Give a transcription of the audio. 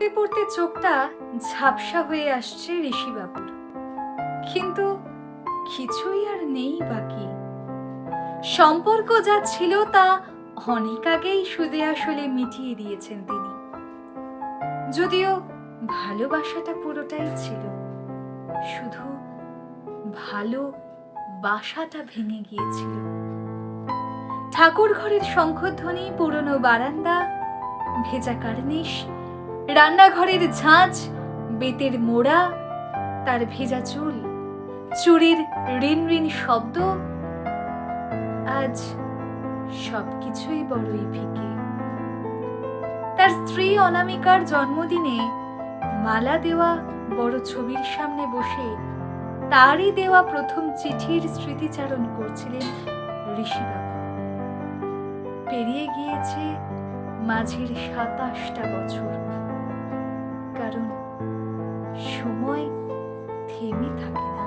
পড়তে পড়তে চোখটা ঝাপসা হয়ে আসছে ঋষিবাবুর, কিন্তু কিছুই আর নেই বাকি। সম্পর্ক যা ছিল তা অনেক আগেই সুদে আসলে মিটিয়ে দিয়েছেন তিনি, যদিও ভালোবাসাটা পুরোটাই ছিল, শুধু ভালো বাসাটা ভেঙে গিয়েছিল। ঠাকুর ঘরের শঙ্খধ্বনি, পুরনো বারান্দা, ভেজা কার্নিশ, রান্নাঘরের ঝাঁঝ, বেতের মোড়া, তার ভেজা চুল, চুরির রিন রিন শব্দ, আজ সবকিছুই বড়ই ফিকে। তার স্ত্রী অনামিকার জন্মদিনে মালা দেওয়া বড় ছবির সামনে বসে তারই দেওয়া প্রথম চিঠির স্মৃতিচারণ করছিলেন ঋষিবাবু। পেরিয়ে গিয়েছে মাঝের ২৭টা বছর, কারণ সময় থেমে থাকে না।